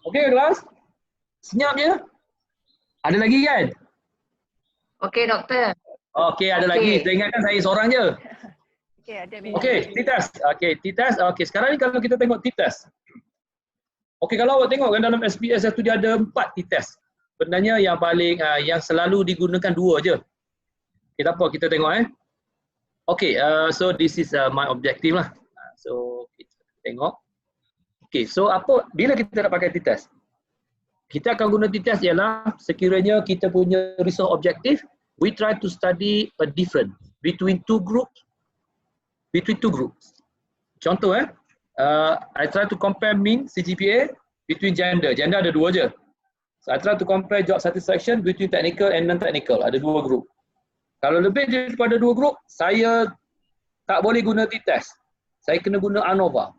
Okey kelas? Senyap je? Ada lagi kan? Okey, doktor. Okey, ada lagi. Saya ingatkan saya seorang je. Okey, ada Okey, t-test. Okey, t-test. Okey, sekarang ni kalau kita tengok t-test. Okey, kalau awak tengok kan dalam SPSS tu dia ada 4 t-test. Sebenarnya yang paling yang selalu digunakan 2 je. Okey, tak apa kita tengok Okey, so this is my objective lah. So kita tengok. Okey, so bila kita nak pakai t-test? Kita akan guna t-test ialah sekiranya kita punya research objective, we try to study a difference between two groups. Contoh I try to compare mean CGPA between gender. Gender ada 2 je. So I try to compare job satisfaction between technical and non-technical. Ada 2 group. Kalau lebih daripada 2 group, saya tak boleh guna t-test. Saya kena guna ANOVA.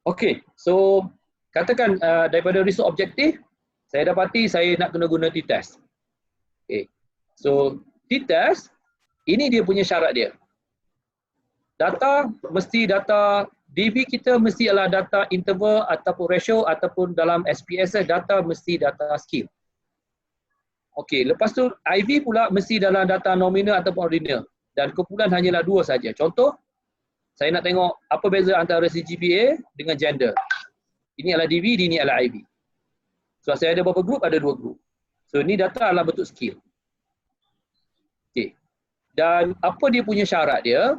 Okey, so katakan daripada research objektif, saya dapati saya nak kena guna t-test. Okay. So t-test, ini dia punya syarat dia. Data mesti data DB kita mesti adalah data interval ataupun ratio ataupun dalam SPSS data mesti data skill. Okey, lepas tu IV pula mesti dalam data nominal ataupun ordinal dan kumpulan hanyalah 2 saja. Contoh, saya nak tengok apa beza antara CGPA dengan gender. Ini adalah DB, ini adalah IV. So saya ada berapa grup? Ada 2 grup. So ini data adalah bentuk skill. Okey. Dan apa dia punya syarat dia?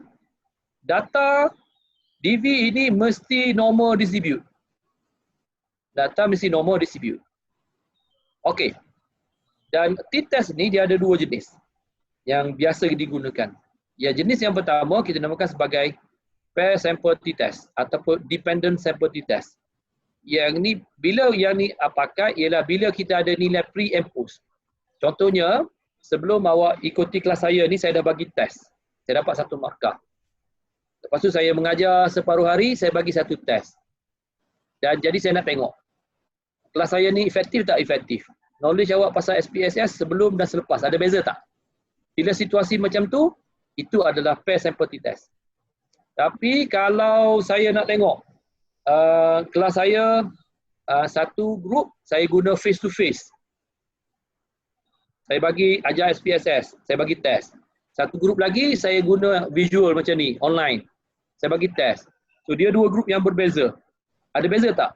Data DV ini mesti normal distribute. Data mesti normal distribute. Okey. Dan t-test ni dia ada 2 jenis yang biasa digunakan. Ya, jenis yang pertama kita namakan sebagai pair sample t-test ataupun dependent sample t-test. Yang ni bila yang ni pakai ialah bila kita ada nilai pre and post. Contohnya sebelum awak ikuti kelas saya ni saya dah bagi test. Saya dapat 1 markah. Lepas tu saya mengajar separuh hari, saya bagi 1 test. Dan jadi saya nak tengok kelas saya ni efektif tak efektif. Knowledge awak pasal SPSS sebelum dan selepas ada beza tak? Bila situasi macam tu, itu adalah pair sample t-test. Tapi kalau saya nak tengok kelas saya satu grup saya guna face to face. Saya bagi ajar SPSS, saya bagi test. Satu grup lagi saya guna visual macam ni, online. Saya bagi test. So dia 2 grup yang berbeza. Ada beza tak?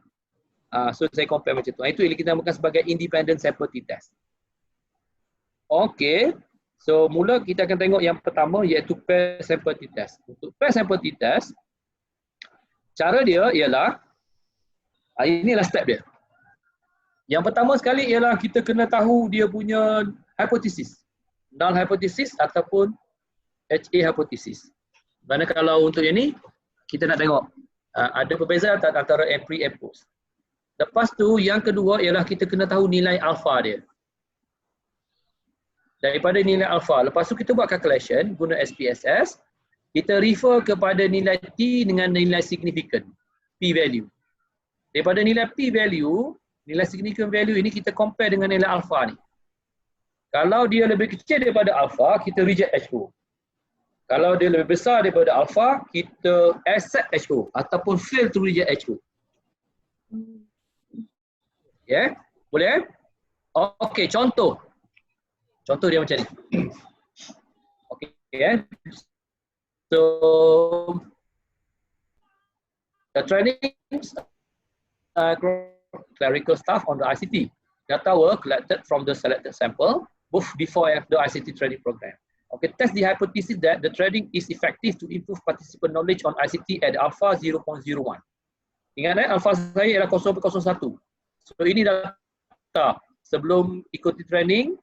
So saya compare macam tu. Itu yang kita namakan sebagai independent sample t-test. Okey. So mula kita akan tengok yang pertama iaitu pair sample t-test. Untuk pair sample t-test, cara dia ialah inilah step dia. Yang pertama sekali ialah kita kena tahu dia punya hipotesis. Null hypothesis ataupun HA hypothesis. Mana kalau untuk yang ni kita nak tengok ada perbezaan tak antara pre and post. Lepas tu yang kedua ialah kita kena tahu nilai alpha dia. Daripada nilai alpha, lepas tu kita buat calculation guna SPSS, kita refer kepada nilai T dengan nilai significant, P value. Daripada nilai P value, nilai significant value ini kita compare dengan nilai alpha ni. Kalau dia lebih kecil daripada alpha, kita reject HO. Kalau dia lebih besar daripada alpha, kita accept HO ataupun fail to reject HO. Ya, boleh? Okey, contoh. Contoh dia macam ni. Okey, So, the training clerical staff on the ICT. Data were collected from the selected sample, both before and after the ICT training program. Okay, test the hypothesis that the training is effective to improve participant knowledge on ICT at alpha 0.01. Ingat alpha saya ialah 0.01. So ini data sebelum ikuti training,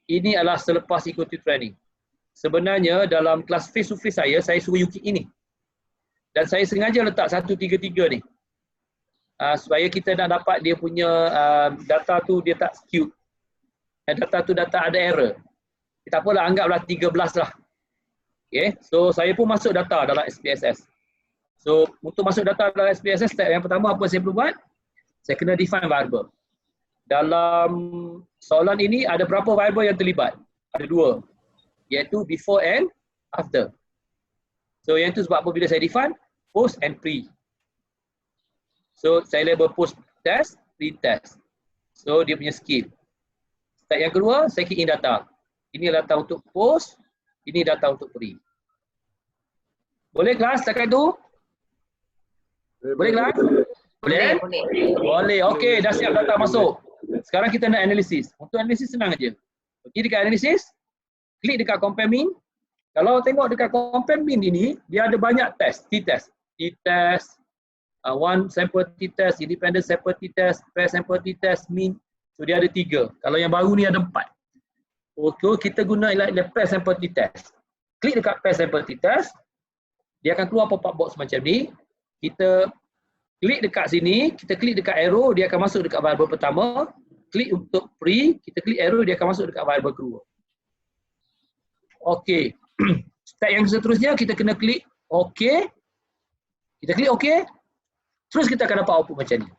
ini adalah selepas ikuti training. Sebenarnya dalam kelas face to face saya suruh UKIP ini. Dan saya sengaja letak 133 ni. Supaya kita nak dapat dia punya data tu dia tak skewed. Data tu data ada error. Tak apalah, anggaplah 13 lah. Okay, so saya pun masuk data dalam SPSS. So untuk masuk data dalam SPSS, step yang pertama apa saya perlu buat? Saya kena define variable. Dalam soalan ini ada berapa variable yang terlibat? Ada 2. Iaitu before and after. So yang tu sebab apa bila saya define? Post and pre. So saya label post test, pre-test. So dia punya skill. Step yang kedua, saya key in data. Ini data untuk post, ini data untuk pre. Boleh kelas setakat tu? Boleh kelas? Boleh? Boleh. Boleh. Okey, dah siap data masuk. Sekarang kita nak analisis. Untuk analisis senang aja. Okey, dekat analisis, klik dekat compare mean. Kalau tengok dekat compare mean ini, dia ada banyak test, t-test. T-test, one sample t-test, independent sample t-test, pair sample t-test, mean. So dia ada 3. Kalau yang baru ni ada 4. Okay, kita guna pair sample t-test. Klik dekat pair sample t-test. Dia akan keluar pop-up box macam ni. Kita klik dekat sini, kita klik dekat arrow, dia akan masuk dekat variable pertama. Klik untuk pre, kita klik arrow, dia akan masuk dekat variable kedua. Okey. Step yang seterusnya kita kena klik OK. Kita klik OK. Terus kita akan dapat output macam ni.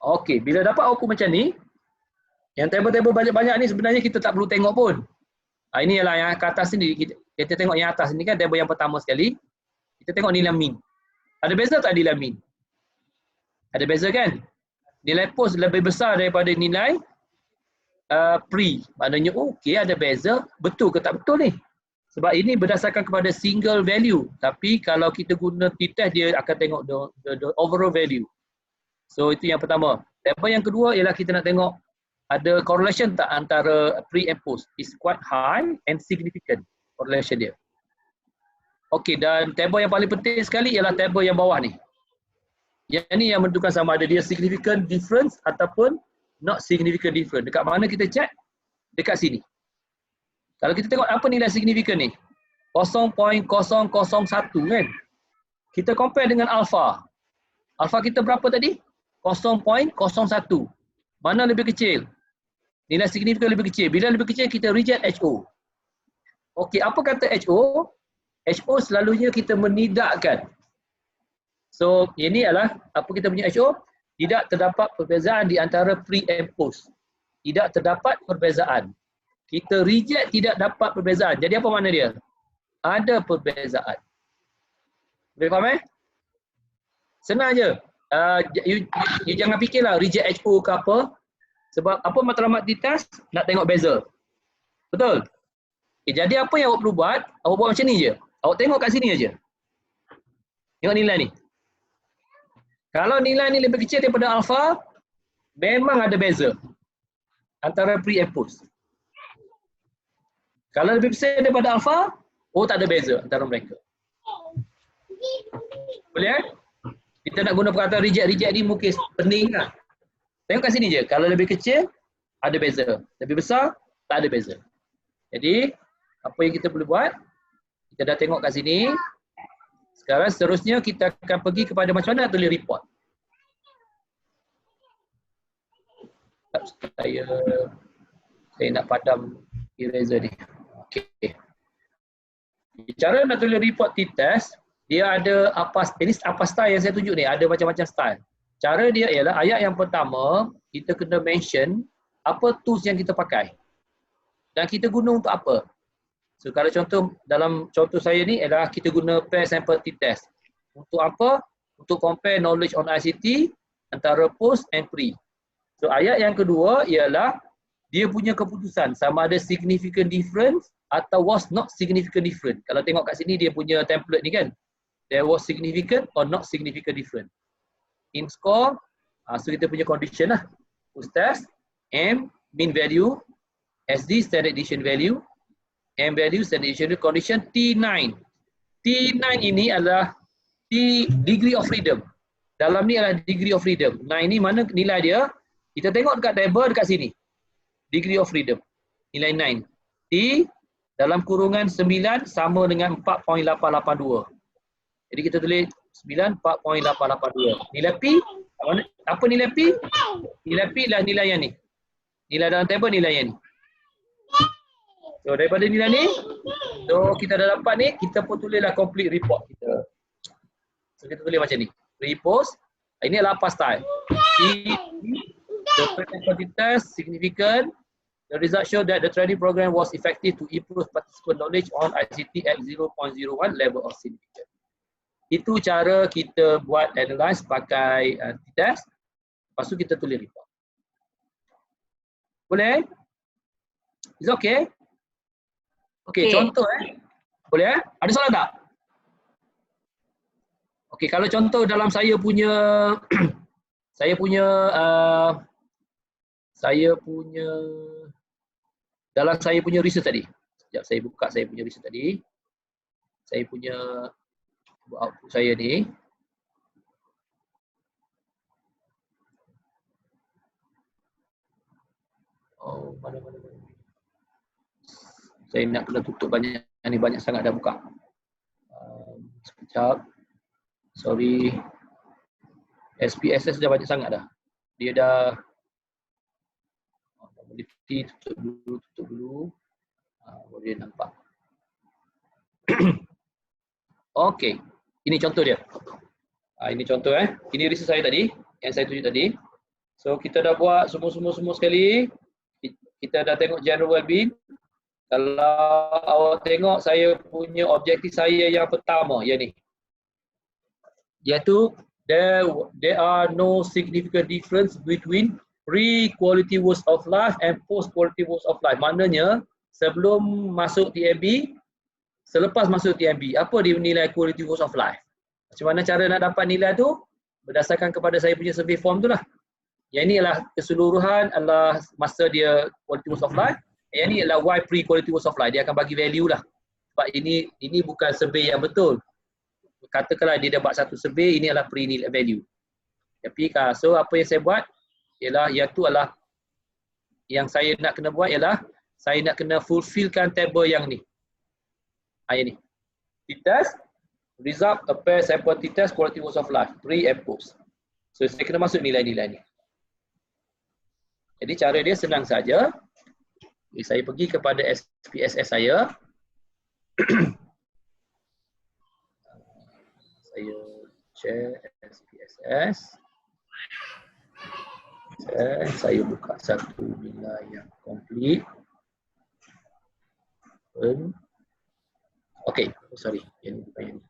Okey, bila dapat output macam ni, yang table-table banyak-banyak ni sebenarnya kita tak perlu tengok pun. Ini ialah yang ke atas ni, kita tengok yang atas ni kan table yang pertama sekali. Kita tengok nilai min. Ada beza tak nilai min? Ada beza kan? Nilai post lebih besar daripada nilai pre. Maknanya okey, ada beza. Betul ke tak betul ni? Sebab ini berdasarkan kepada single value. Tapi kalau kita guna t-test, dia akan tengok the overall value. So itu yang pertama. Table yang kedua ialah kita nak tengok ada correlation tak antara pre and post. Is quite high and significant correlation dia. Okey, dan table yang paling penting sekali ialah table yang bawah ni. Yang ni yang menentukan sama ada dia significant difference ataupun not significant difference. Dekat mana kita check? Dekat sini. Kalau kita tengok apa nilai significant ni? 0.001 kan? Kita compare dengan alpha. Alpha kita berapa tadi? 0.01. Mana lebih kecil? Nilai signifikan lebih kecil. Bila lebih kecil, kita reject HO. Okey, apa kata HO? HO selalunya kita menidakkan. So, ini adalah apa kita punya HO? Tidak terdapat perbezaan di antara pre and post. Tidak terdapat perbezaan. Kita reject tidak dapat perbezaan. Jadi apa makna dia? Ada perbezaan. Boleh faham Senang je. You jangan fikirlah reject HO ke apa. Sebab apa matlamat t-test? Nak tengok beza. Betul? Okay, jadi apa yang awak perlu buat? Awak buat macam ni je. Awak tengok kat sini aja. Tengok nilai ni. Kalau nilai ni lebih kecil daripada alpha, memang ada beza antara pre and post. Kalau lebih besar daripada alpha, tak ada beza antara mereka. Boleh Kita nak guna perkataan reject ni mungkin pening lah. Tengok kat sini je. Kalau lebih kecil, ada beza. Lebih besar, tak ada beza. Jadi, apa yang kita perlu buat? Kita dah tengok kat sini. Sekarang seterusnya kita akan pergi kepada macam mana nak tulis report. Saya nak padam eraser ni. Okey. Cara nak tulis report t-test, dia ada apa style yang saya tunjuk ni, ada macam-macam style. Cara dia ialah ayat yang pertama, kita kena mention apa tools yang kita pakai. Dan kita guna untuk apa. So kalau contoh, dalam contoh saya ni ialah kita guna pair sample t-test. Untuk apa? Untuk compare knowledge on ICT antara post and pre. So ayat yang kedua ialah dia punya keputusan sama ada significant difference atau was not significant different. Kalau tengok kat sini dia punya template ni kan. There was significant or not significant different. In score, so kita punya condition lah. Post test, M, mean value, SD, standard deviation value, M value, standard deviation value, condition T9. T9 ini adalah degree of freedom. Dalam ni adalah degree of freedom. Nah ini mana nilai dia? Kita tengok dekat table dekat sini. Degree of freedom. Nilai 9. T dalam kurungan 9 sama dengan 4.882. Jadi kita tulis 9, 4.882. Nilai P, apa nilai P? Nilai P adalah nilai yang ni. Nilai dalam table nilai yang ni. So daripada nilai ni, so kita dah dapat ni, kita pun tulislah complete report kita. So kita tulis macam ni. Repost, ini adalah apa style. The test significant. The result show that the training program was effective to improve participant knowledge on ICT at 0.01 level of significance. Itu cara kita buat analyze pakai t-test. Lepas tu kita tulis report. Boleh? Is okay? Okay, contoh Boleh Ada soalan tak? Okay, kalau contoh dalam saya punya dalam saya punya research tadi. Sekejap saya buka saya punya research tadi. Saya punya output saya ni. Oh, mana. Saya nak kena tutup banyak ni, banyak sangat dah buka. Sekejap. Sorry. SPSS dah banyak sangat dah. Dia dah tutup dulu. Boleh nampak. Okey. Ini contoh dia. Ini contoh Ini research saya tadi, yang saya tunjuk tadi. So kita dah buat semua sekali. Kita dah tengok general well-being. Kalau awak tengok saya punya objektif saya yang pertama, yang ni. Iaitu there are no significant difference between pre-quality words of life and post-quality words of life. Maknanya sebelum masuk TMB, selepas masuk TMB, apa dia nilai quality words of life? Macam mana cara nak dapat nilai tu? Berdasarkan kepada saya punya survey form tu lah. Yang ini adalah keseluruhan adalah masa dia quality words of life. Yang ini adalah why pre-quality words of life. Dia akan bagi value lah. Sebab ini bukan survey yang betul. Katakanlah dia dapat satu survey, ini adalah pre-nilai value. Tapi so apa yang saya buat ialah yang saya nak kena buat ialah saya nak kena fulfillkan table yang ni. Yang ni. T-test, result, pair, sample t-test, quality words of life, pre and post. So saya kena masuk nilai-nilai ni. Jadi cara dia senang saja. Saya pergi kepada SPSS saya. Saya share SPSS. Saya buka satu nilai yang complete. Okay, sorry. Yang ni.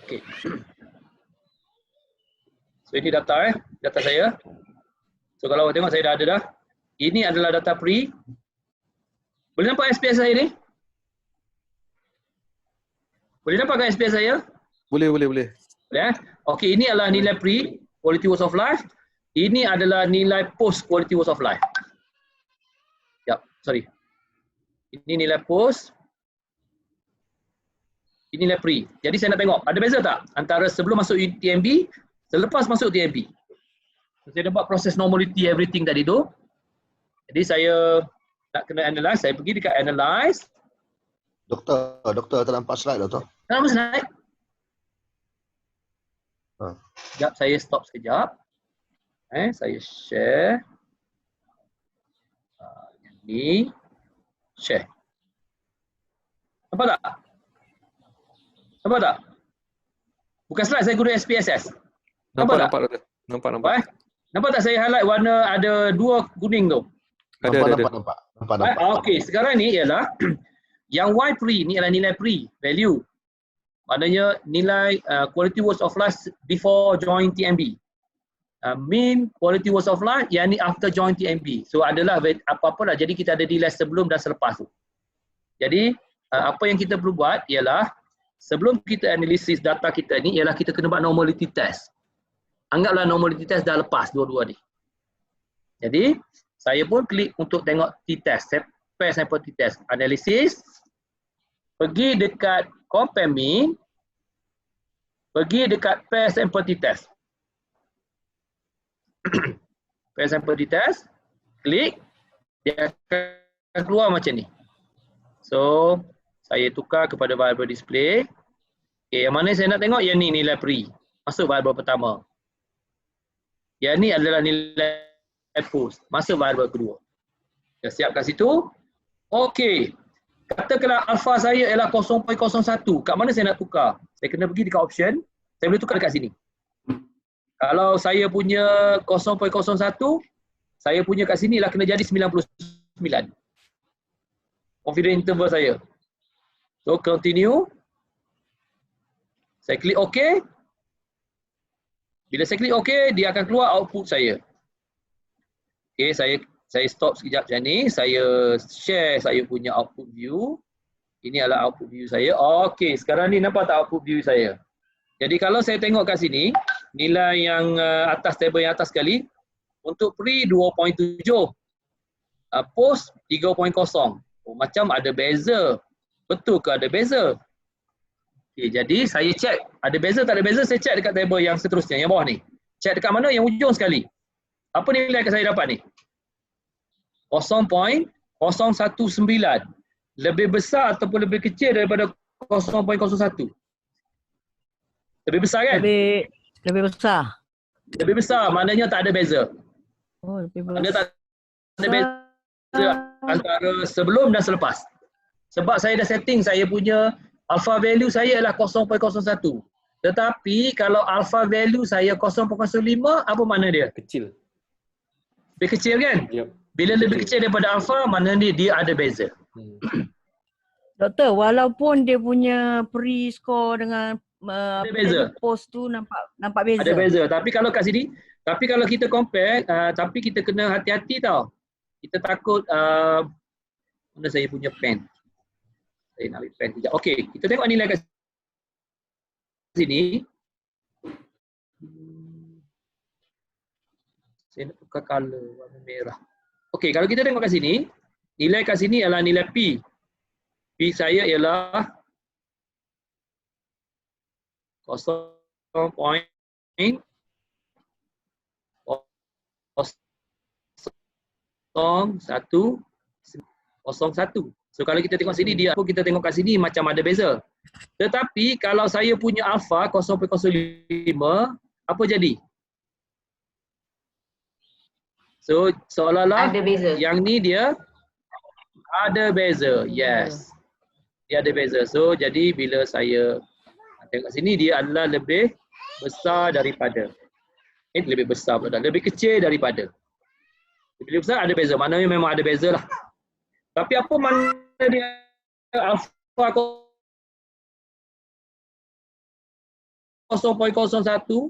Okay. So ini data data saya. So kalau tengok saya dah ada dah. Ini adalah data pre. Boleh nampak SPS saya ni? Boleh nampak kan SPS saya? Boleh. Boleh Okey, ini adalah nilai pre, quality words of life. Ini adalah nilai post, quality words of life. Sorry. Ini nilai post. Ini nilai pre. Jadi saya nak tengok, ada beza tak antara sebelum masuk TMB, selepas masuk TMB. Saya dah buat proses normality everything tadi tu. Jadi saya nak kena analyze, saya pergi dekat analyze. Doktor tak nampak slide doktor. Tak nampak slide. Sekejap, saya stop sekejap. Saya share. Ini share. Nampak tak? Nampak tak? Bukan slide, saya guna SPSS. Nampak. Nampak tak saya highlight warna ada dua kuning tu? Nampak. Okey, sekarang ni ialah yang Y pre ni adalah nilai pre value. Maknanya nilai quality words of life before join TMB. Mean quality words of life yang ni after join TMB. So adalah apa-apa lah. Jadi kita ada nilai sebelum dan selepas tu. Jadi apa yang kita perlu buat ialah sebelum kita analisis data kita ni ialah kita kena buat normality test. Anggaplah normality test dah lepas dua-dua ni. Jadi saya pun klik untuk tengok t-test, pair sample t-test, analisis, pergi dekat compare mean, pergi dekat pair sample t-test. Pair sample t-test, klik, dia akan keluar macam ni. So, saya tukar kepada variable display. Okay, yang mana saya nak tengok? Yang ni nilai pre. Masuk variable pertama. Yang ni adalah nilai post. Masuk variable kedua. Kita siapkan situ. Okey. Katakanlah alpha saya ialah 0.01. Kat mana saya nak tukar? Saya kena pergi dekat option. Saya boleh tukar dekat sini. Kalau saya punya 0.01, saya punya kat sini lah kena jadi 99. confidence interval saya. So continue. Saya klik OK. Bila saya klik OK, dia akan keluar output saya. Okay, saya stop sekejap macam ni. Saya share saya punya output view. Ini adalah output view saya. Okay, sekarang ni nampak tak output view saya? Jadi kalau saya tengok kat sini, nilai yang atas, tabel yang atas sekali, untuk pre 2.7, post 3.0. Oh, macam ada beza. Betul ke ada beza? Okay, jadi saya check, ada beza tak ada beza, saya check dekat tabel yang seterusnya, yang bawah ni. Check dekat mana? Yang ujung sekali. Apa nilai yang saya dapat ni? 0.019. Lebih besar ataupun lebih kecil daripada 0.01? Lebih besar kan? Lebih besar. Lebih besar, maknanya tak ada beza. Oh, lebih Maknanya besar. tak ada beza antara sebelum dan selepas. Sebab saya dah setting saya punya alpha value saya ialah 0.01. Tetapi kalau alpha value saya 0.05, apa makna dia? Kecil. Lebih kecil kan? Yep. Bila lebih kecil daripada alpha, maknanya dia ada beza. Doktor, walaupun dia punya pre-score dengan beza. post tu nampak beza. Ada beza. Tapi kalau kat sini, tapi kalau kita compare, tapi kita kena hati-hati tau. Kita takut, mana saya punya pen? Saya nak ambil pen sekejap. Okey, kita tengok nilai kat sini. Saya nak tukar color warna merah. Okey, kalau kita tengok kat sini, nilai kat sini adalah nilai P. P saya ialah 0.01. So kalau kita tengok sini dia, kita tengok kat sini macam ada beza. Tetapi kalau saya punya alpha 0.05, apa jadi? So seolah-olah Ada beza. yang ni dia ada beza. Yes. Dia ada beza. So jadi bila saya tengok sini dia adalah lebih besar daripada. Lebih besar pula. Lebih kecil daripada. Lebih besar ada beza. Maknanya memang ada beza lah. Tapi apa makna dia alpha 0.01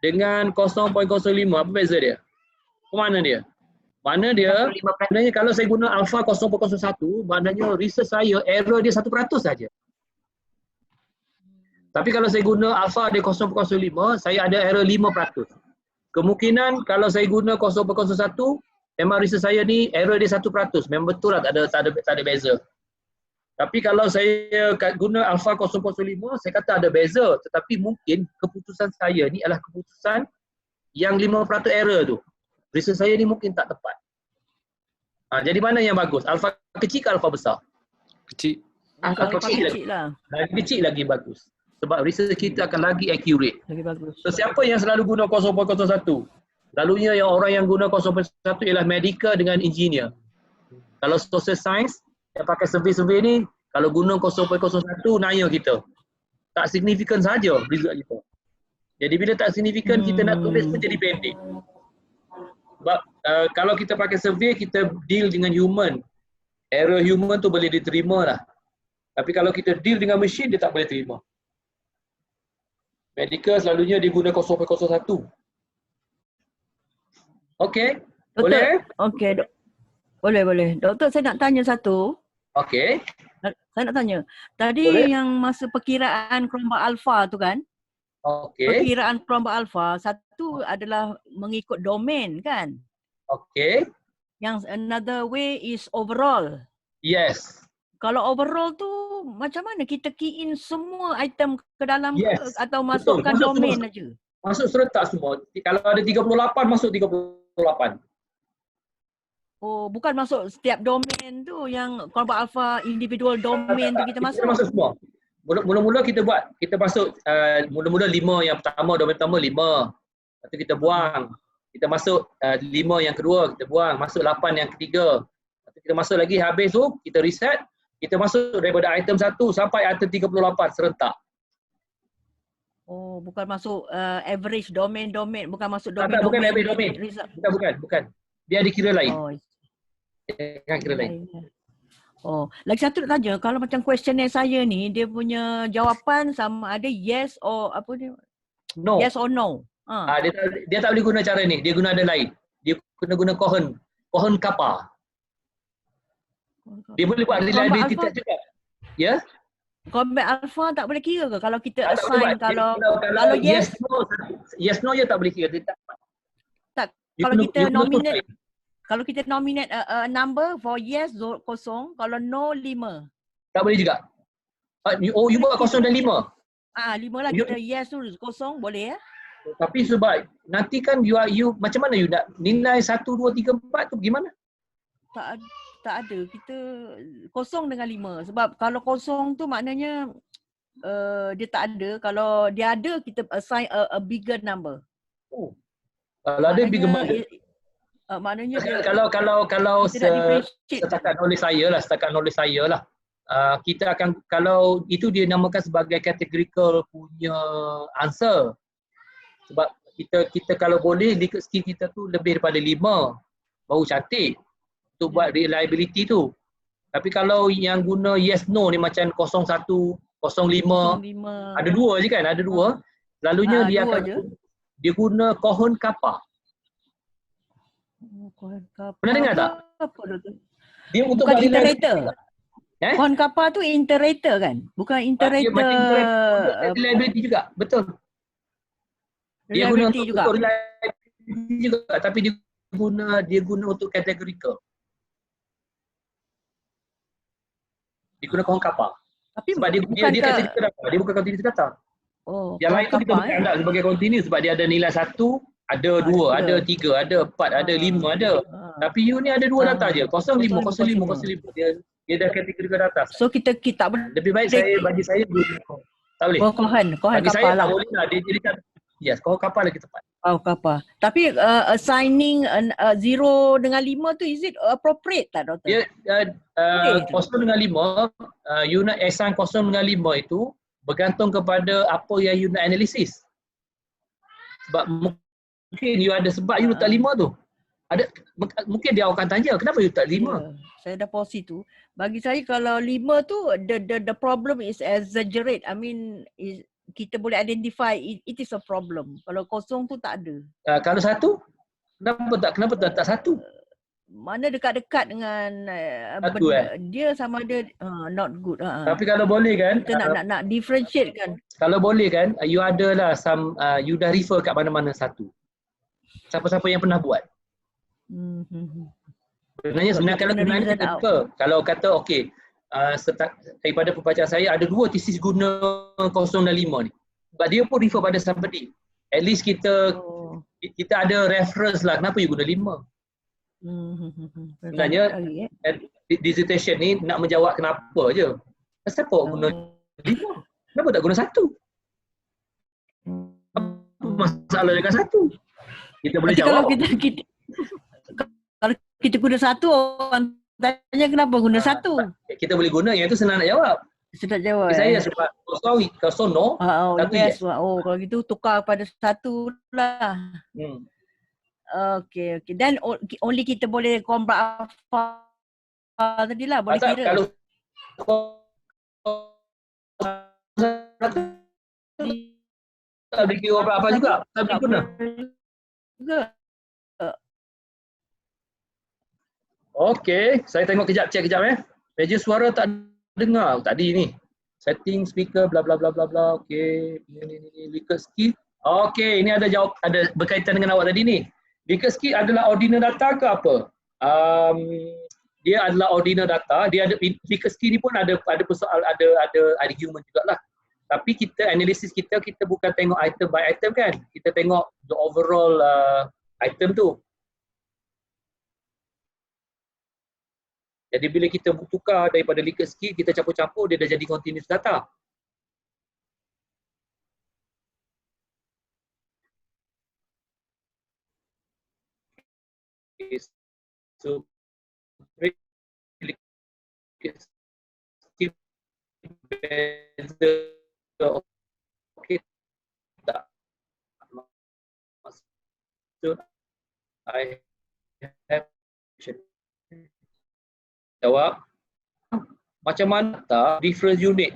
dengan 0.05? Apa beza dia? Apa makna dia? Makna dia, 5%. sebenarnya kalau saya guna alpha 0.01, maknanya research saya error dia 1% saja. Tapi kalau saya guna alpha dia 0.05, saya ada error 5%. Kemungkinan kalau saya guna 0.01, memang research saya ni error dia 1%. Memang betul lah tak ada beza. Tapi kalau saya guna alpha 0.05, saya kata ada beza. Tetapi mungkin keputusan saya ni adalah keputusan yang 5% error tu. Research saya ni mungkin tak tepat. Jadi mana yang bagus? Alpha kecil ke alpha besar? Kecil. Alpha kecil. Kecil lah. Lagi kecil lagi bagus. Sebab research kita akan lagi accurate. Lagi bagus. So siapa yang selalu guna 0.01? Selalunya yang orang yang guna 0.1 ialah medical dengan engineer. Kalau social science, yang pakai survey-survey ni, kalau guna 0.01, naya kita. Tak signifikan saja result kita. Jadi bila tak signifikan, kita nak tulis pun jadi pendek. Sebab kalau kita pakai survey, kita deal dengan human. Error human tu boleh diterima lah. Tapi kalau kita deal dengan machine, dia tak boleh terima. Medical selalunya dia guna 0.01. Okey, boleh? Okey, boleh. Doktor, saya nak tanya satu. Okey. Saya nak tanya. Tadi Boleh. yang masa perkiraan kelompok alfa tu kan? Okey. Perkiraan kelompok alfa, satu adalah mengikut domain kan? Okey. Yang another way is overall. Yes. Kalau overall tu macam mana kita key in semua item ke dalam Yes. ke atau Betul. masukkan Masuk domain semua. aja? Masuk serentak semua. Kalau ada 38, masuk 38. Oh, bukan masuk setiap domain tu yang kelompok alfa individual domain tu kita masuk. Kita masuk semua. Mula-mula kita buat, kita masuk mula-mula 5 yang pertama, domain pertama 5. Lepas tu kita buang. Kita masuk 5 yang kedua, kita buang. Masuk 8 yang ketiga. Lepas tu kita masuk lagi, habis tu kita reset. Kita masuk daripada item 1 sampai item 38 serentak. Oh, bukan masuk average domain, bukan masuk Tak, domain. bukan average domain. Result. Bukan. Dia dikira lain. Oh, Dia akan kira lain. Oh, lagi satu nak tanya, kalau macam questionnaire saya ni, dia punya jawapan sama ada yes or apa dia? No. Yes or no. Ha. Dia tak boleh guna cara ni. Dia guna ada lain. Dia guna Cohen. Cohen kappa. Dia boleh buat reliability Combat test juga. Ya? Combat alpha tak boleh kira ke kalau kita Tak boleh assign buat. kalau Yes yes, no, yes no dia tak boleh kira. Dia tak. tak, Dia kalau guna- kita dia guna nominate two kalau kita nominate a number for yes 0, kalau no 5. tak boleh juga. You buat 0 dan 5. 5 lah You- kita yes tu 0 boleh ya. Tapi sebab nanti kan you macam mana you nak nilai 1, 2, 3, 4 tu gimana? Tak ada. Kita 0 dengan 5. Sebab kalau 0 tu maknanya dia tak ada. Kalau dia ada, kita assign a bigger number. Oh. Kalau ada big Maknanya, mana? maknanya dia, Kalau kita nak differentiate. setakat knowledge saya lah. Kita akan, kalau itu dia namakan sebagai categorical punya answer. Sebab kita kalau boleh Likert skill kita tu lebih daripada 5 baru cantik untuk buat reliability tu. Tapi kalau yang guna yes no ni macam 01, 05, 05. ada 2 je kan? Ada 2. Selalunya dia dua akan je. dia guna Cohen kappa. Pernah dengar tak? Apa tu? Dia untuk Bukan buat iterator. Kohon Eh? kappa tu iterator kan? Bukan Dia macam iterator. reliability juga. Betul. Dia guna Reliability untuk juga. reliability juga, tapi dia guna untuk categorical. Dia guna Cohen kappa. Tapi Sebab dia categorical data. Dia bukan continuous data. Oh, Yang lain tu kita kappa, boleh anggap sebagai continuous sebab dia ada nilai 1, ada 2, ada 3, ada 4, ada 5, ada. Tapi you ni ada 2 data je. 05, 05, 05. Dia dah categorical data. So kita tak boleh Lebih baik bagi saya guna. Tak boleh. Kohon Bagi kappa saya lah. tak boleh lah. Dia jadi yes, Cohen kappa lagi tepat. Oh, kappa. Tapi assigning 0 dengan 5 tu is it appropriate tak doktor? Dia Boleh tu. 0 dengan 5, you nak assign 0 dengan 5 itu bergantung kepada apa yang you nak analisis. Sebab mungkin you ada sebab you letak 5 tu. Mungkin dia akan tanya kenapa you letak 5? Ya, saya dah pause itu. Bagi saya kalau 5 tu the problem is exaggerate. I mean kita boleh identify it is a problem. Kalau 0 tu tak ada. Kalau 1, kenapa tak letak 1? Mana dekat-dekat dengan Satu, dia sama ada not good. Tapi kalau boleh kan, Kita nak differentiate kan. kalau boleh kan, you ada lah you dah refer kat mana-mana 1. Siapa-siapa yang pernah buat. Sebenarnya kalau kita suka, kalau kata okey, daripada pembacaan saya ada 2 tesis guna 0 dan 5 ni. Sebab dia pun refer pada somebody. At least kita ada reference lah kenapa you guna 5. Sebenarnya dissertation ni nak menjawab kenapa je. Kenapa guna 5? Kenapa tak guna 1? Apa masalah dengan 1? Kita boleh jawab. Kalau kita guna 1, orang tanya kenapa guna 1? Kita boleh guna, yang itu senang nak jawab. Sedap jawab. Saya sebab kosong no, satu yes. Kalau gitu tukar pada 1 lah. Okay. Dan only kita boleh combat alpha tadi lah, boleh kira. Kalau tak boleh kira apa juga, tak boleh guna. Okey, saya tengok check kejap. Meja suara tak dengar tadi ni. Setting speaker bla bla bla bla bla. Okey, ini Likert skill. Okey, ini ada berkaitan dengan awak tadi ni. Likert skill adalah ordinal data ke apa? Dia adalah ordinal data. Dia ada Likert skill ni pun ada persoal, ada argument jugalah. Tapi kita analisis kita bukan tengok item by item kan. Kita tengok the overall item tu. Jadi bila kita tukar daripada Likert skill, kita campur-campur, dia dah jadi continuous data. Okay. So, Likert skill okay tak? Maksud I have jawab macam mana different unit.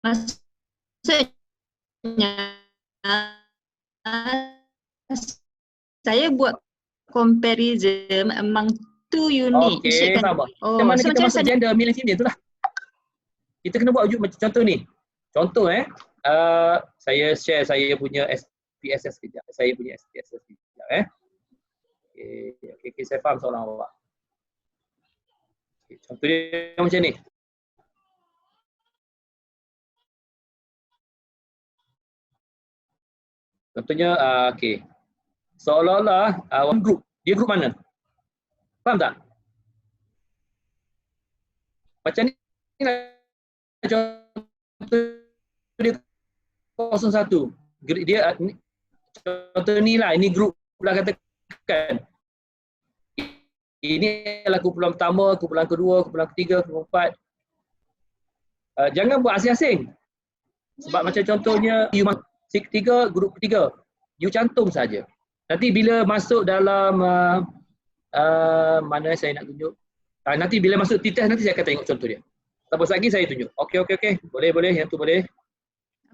Maksudnya saya buat comparison among two unit. Okey, Kan? faham. Macam mana kita masuk gender, male and female tu lah. Kita kena buat wujud macam contoh ni. Contoh saya share saya punya SPSS kejap. Saya punya SPSS kejap Okey, saya faham soalan awak. Okay, contoh dia macam ni. Contohnya okey. Seolah-olah one group. Dia group mana? Faham tak? Macam ni lah contoh dia 01. Dia contoh ni lah, ini group lah katakan. Ini adalah kumpulan pertama, kumpulan kedua, kumpulan ketiga, kumpulan keempat. Jangan buat asing-asing. Sebab macam contohnya you masuk ketiga, grup ketiga. You cantum saja. Nanti bila masuk dalam mana saya nak tunjuk. Nanti bila masuk t-test nanti saya akan tengok contoh dia. Lepas lagi saya tunjuk. Okey. Boleh. Yang tu boleh.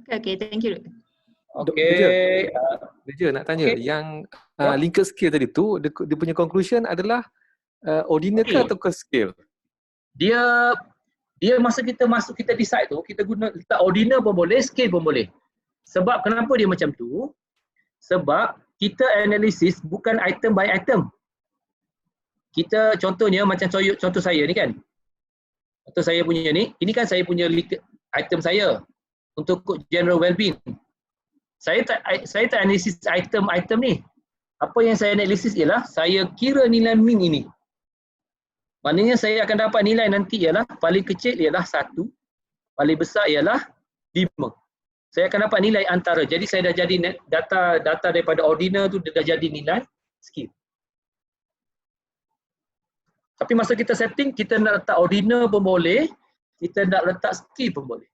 Okay, thank you. Okey. Dia nak tanya, yang linked scale tadi tu, dia punya conclusion adalah ordinal ke atau ke scale? Dia masa kita decide tu, kita guna letak ordinal pun boleh, scale pun boleh. Sebab kenapa dia macam tu? Sebab kita analisis bukan item by item. Kita contohnya macam contoh saya ni kan. Contoh saya punya ni, ini kan saya punya item saya untuk general well-being. Saya tak analisis item ni. Apa yang saya analisis ialah saya kira nilai min ini. Maknanya saya akan dapat nilai nanti ialah paling kecil ialah 1, paling besar ialah 5. Saya akan dapat nilai antara. Jadi saya dah jadi data daripada ordinal tu dah jadi nilai skill. Tapi masa kita setting, kita nak letak ordinal pun boleh, kita nak letak skill pun boleh.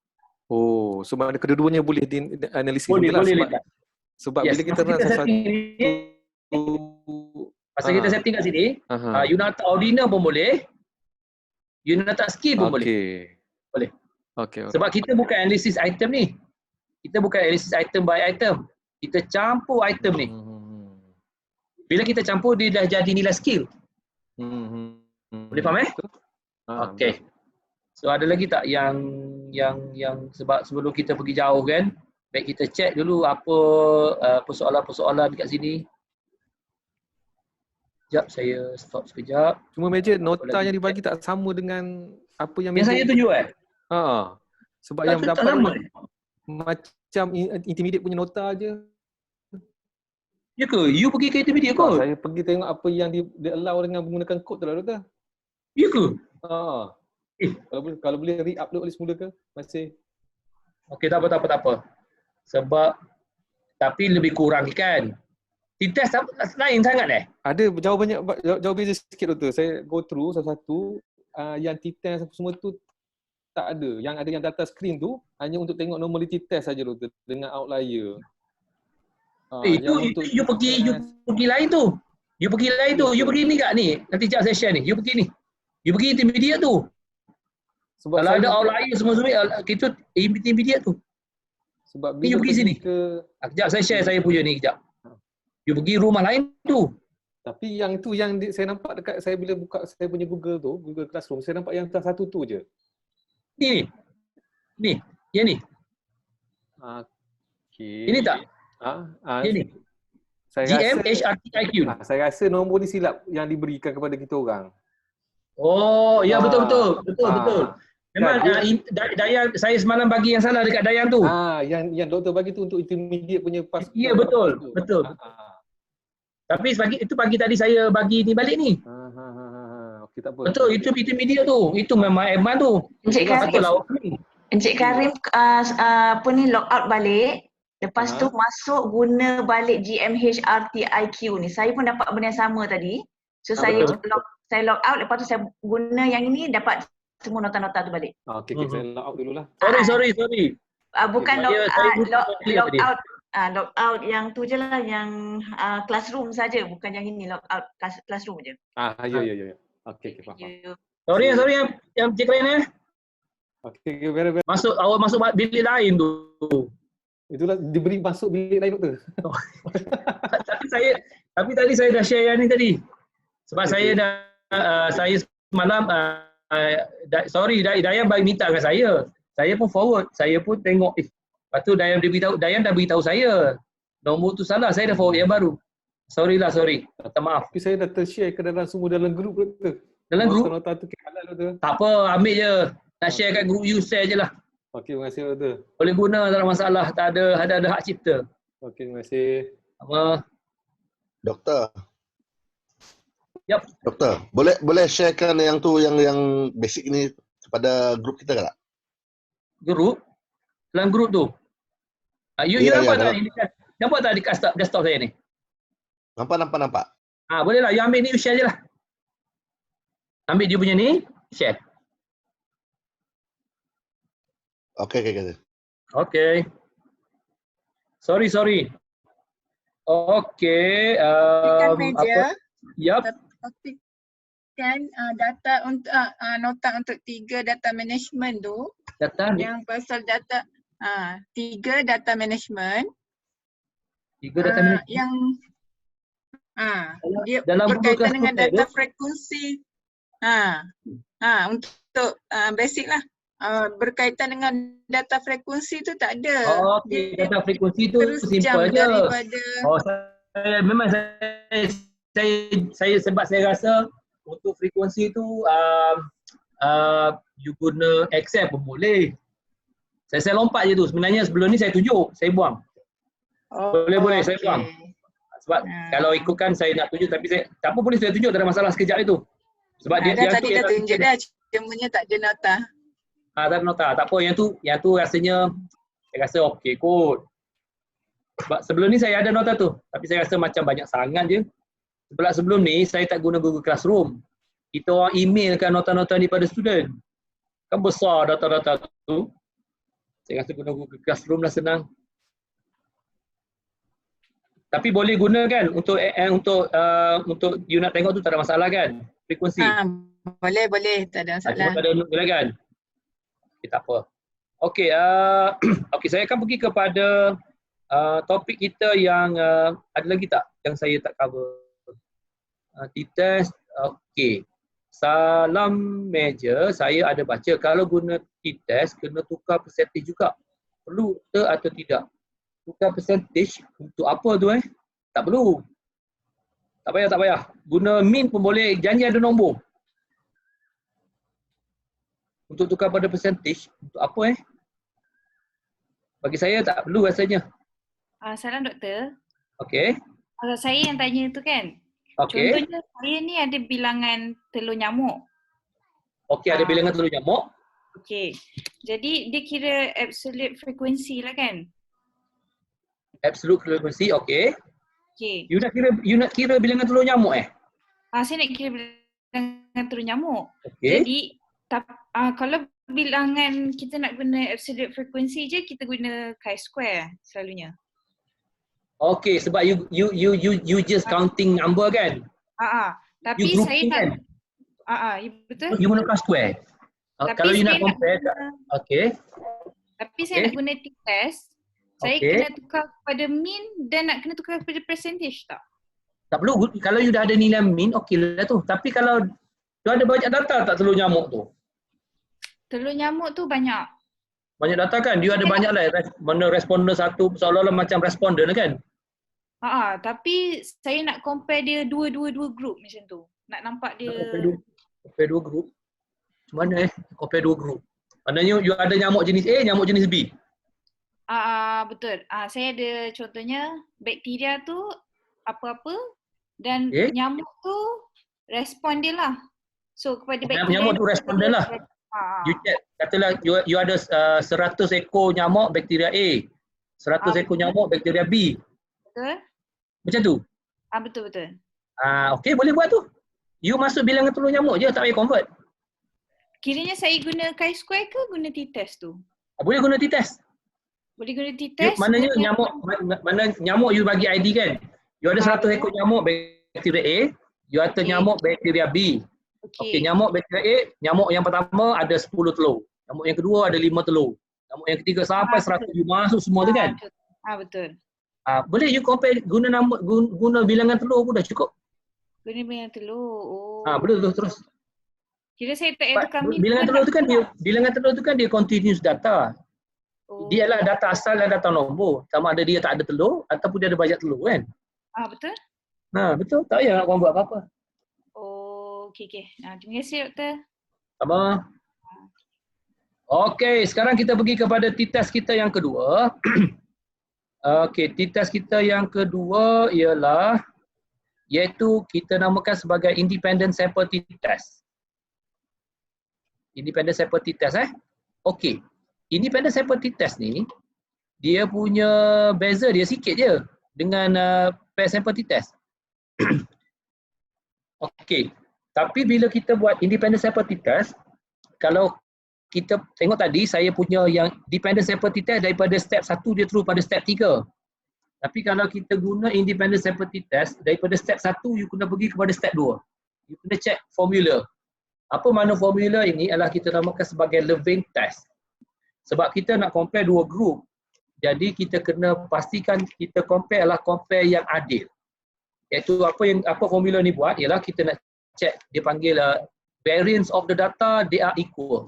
Oh, sebab kedua-duanya boleh dianalisis Boleh juga lah. Sebab yes, bila kita run sesuatu masa kita setting kat sini, you nak letak ordinal pun boleh, you nak letak skill pun boleh. Boleh. Okay. Sebab kita bukan analisis item ni. Kita bukan analisis item by item. Kita campur item ni. Bila kita campur, dia dah jadi nilai skill. Boleh faham Okey. So ada lagi tak yang sebab sebelum kita pergi jauh kan, baik kita check dulu apa persoalan-persoalan dekat sini. Sekejap, saya stop sekejap. Cuma Major, nota yang dibagi tak sama dengan apa yang Yang saya tunjuk sebab tak, yang tak dapat sama. Macam intermediate punya nota je. Ya ke? You pergi ke intermediate kot? Saya pergi tengok apa yang dia allow dengan menggunakan kod tu lah, Doktor. Ya ke? Kalau boleh re-upload balik semula ke? Masih. Okey, tak apa. Sebab tapi lebih kurang kan. T-test lain sangat Ada jauh beza sikit, Doktor. Saya go through satu-satu. Yang t-test semua tu tak ada. Yang ada yang data screen tu hanya untuk tengok normality test saja, Doktor, dengan outlier. You pergi lain tu. You pergi ni kat ni. Nanti sekejap saya share ni. You pergi ni. You pergi intermediate tu. Sebab kalau ada outlier semua kita intermediate tu. Sebab ni you pergi sini. Sekejap saya share saya punya ni kejap. You pergi rumah lain tu. Tapi yang tu yang saya nampak dekat saya bila buka saya punya Google tu, Google Classroom, saya nampak yang salah satu tu je. Ni. Yang ni. Okey. Ini tak? Ini. GMHRTIQ. Saya rasa nombor ni silap yang diberikan kepada kita orang. Oh, ya betul. Memang Dayan, saya semalam bagi yang salah dekat Dayan tu. Yang doktor bagi tu untuk intermediate punya pas. Ya betul. Tapi itu pagi tadi saya bagi ni balik ni. Okey, tak apa. Betul, itu intermediate tu. Itu memang Eman tu. Encik Karim log out balik. Lepas tu masuk guna balik GMHRTIQ ni. Saya pun dapat benda yang sama tadi. So saya log out, lepas tu saya guna yang ini dapat semua nota-nota tu balik. Okey, saya log out dululah. Sorry. Bukan Saya log out. Log out yang tu je lah, yang classroom saja, bukan yang ini, log out classroom je. Ya. Okey, faham. Sorry yang Cik Ren Okey, very. awak masuk bilik lain tu. Itulah diberi masuk bilik lain doktor. Tapi tadi saya dah share yang ni tadi. Sebab saya semalam sorry Dayan bagi minta dengan saya. Saya pun forward, saya pun tengok lepas tu Dayan dah beritahu saya. Nombor tu salah, saya dah forward yang baru. Sorry. Minta maaf. Tapi saya dah tershare ke dalam grup doktor. Dalam grup? Nota tu halal doktor. Tak apa, ambil je. Nak share kat grup you, share je lah. Okey, terima kasih doktor. Boleh guna, tak ada masalah. Tak ada hak cipta. Okey, terima kasih. Apa? Doktor. Yap. Doktor, boleh sharekan yang basic ni kepada grup kita tak? Grup? Dalam grup tu? You nampak tak ni? Nampak tak di desktop saya ni? Nampak. Boleh lah. You ambil ni, you share je lah. Ambil dia punya ni, share. Okay. Sorry. Okay. Meja. Yup. Topik kan data untuk nota untuk 3 data management tu. Data ni. Yang pasal data 3 data management. 3 data management. Yang dia dalam berkaitan dengan data frekuensi. Untuk basic lah. Berkaitan dengan data frekuensi tu tak ada. Okey, data frekuensi tu simple je. Saya sebab saya rasa untuk frekuensi tu you guna Excel pun boleh. Saya lompat je tu. Sebenarnya sebelum ni saya tunjuk, saya buang. Boleh saya buang. Sebab kalau ikutkan saya nak tunjuk tapi saya tak apa, boleh saya tunjuk, tak ada masalah sekejap itu. Sebab dia tadi dah tunjuk dah, cumanya tak ada nota. Tak ada nota. Tak apa, yang tu rasanya saya rasa okey kot. Sebab sebelum ni saya ada nota tu, tapi saya rasa macam banyak sangat je. Sebelum ni saya tak guna Google Classroom. Kita orang emailkan nota-nota ni pada student. Kan besar data-data tu. Saya rasa guna Google Classroom lah senang. Tapi boleh guna kan untuk you nak tengok tu, tak ada masalah kan? Frekuensi. Boleh, tak ada masalah. Tak ada boleh kan? Okay, tak apa. Okey, saya akan pergi kepada topik kita yang ada lagi tak yang saya tak cover? T-test. Okey. Salam meja, saya ada baca kalau guna T-test kena tukar percentage juga. Perlu ke atau tidak? Tukar percentage untuk apa tu Tak perlu. Tak payah. Guna min pun boleh, janji ada nombor. Untuk tukar pada percentage, untuk apa Bagi saya tak perlu rasanya. Salam doktor. Okey. Kalau saya yang tanya tu kan. Okey. Contohnya saya ni ada bilangan telur nyamuk. Okey, ada bilangan telur nyamuk. Okey. Jadi dia kira absolute frequency lah kan? Absolute frequency, okey. Okey. You nak kira bilangan telur nyamuk Saya nak kira bilangan telur nyamuk. Okey. Jadi kalau bilangan kita nak guna absolute frequency je, kita guna chi-square selalunya. Okay, sebab you just counting number kan? Tapi saya nak betul. You guna chi-square. Kalau you nak compare, okay. Tapi saya nak guna T-test, saya kena tukar kepada mean dan nak kena tukar kepada percentage tak? Tak perlu. Kalau you dah ada nilai mean, okey lah tu. Tapi kalau you ada banyak data tak telur nyamuk tu? Telur nyamuk tu banyak. Banyak data kan? You ada banyak lah. Mana responder satu, seolah-olah macam responder kan? Tapi saya nak compare dia dua group macam tu. Nak nampak dia. Compare dua group? Macam mana compare dua group? Maknanya you ada nyamuk jenis A, nyamuk jenis B? Betul. Saya ada contohnya bakteria tu apa-apa dan nyamuk tu respon dia lah. So kepada bakteria. Nyamuk tu respon dia lah. You check, katalah you ada 100 ekor nyamuk bakteria A. 100 ekor nyamuk bakteria B. Betul. Macam tu? Betul. Okey, boleh buat tu. You masuk bilangan telur nyamuk je, tak payah convert. Kiranya saya guna chi-square ke guna T-test tu? Boleh guna T-test. Boleh guna t-test. Maknanya nyamuk you bagi ID kan. You ada 100 ekor nyamuk bakteria A, you ada nyamuk bakteria B. Okey, nyamuk bakteria A, nyamuk yang pertama ada 10 telur. Nyamuk yang kedua ada 5 telur. Nyamuk yang ketiga sampai 100 you masuk semua tu kan. Betul. Boleh you compare guna bilangan telur pun dah cukup. Guna bilangan telur. Betul tu terus. Kira saya tak payah tukar bilangan telur tu kan dia continuous data. Dia adalah data asal dan data nombor. Sama ada dia tak ada telur ataupun dia ada banyak telur kan. Betul. Betul. Tak payah nak buat apa-apa. Okey. Terima kasih doktor. Sama. Okey, sekarang kita pergi kepada t-test kita yang kedua. Okey, t-test kita yang kedua ialah iaitu kita namakan sebagai independent sample t-test. Independent sample t-test Okey. Independent sample t-test ni dia punya beza dia sikit je dengan pair sample t-test. Okey. Tapi bila kita buat independent sample t-test, kalau kita tengok tadi saya punya yang dependent sample t-test daripada step 1 dia terus pada step 3. Tapi kalau kita guna independent sample t-test daripada step 1 you kena pergi kepada step 2. You kena check formula. Apa makna formula ini adalah kita namakan sebagai Levene test. Sebab kita nak compare dua group. Jadi kita kena pastikan kita compare adalah compare yang adil. Iaitu apa formula ni buat ialah kita nak check dia panggil variance of the data they are equal.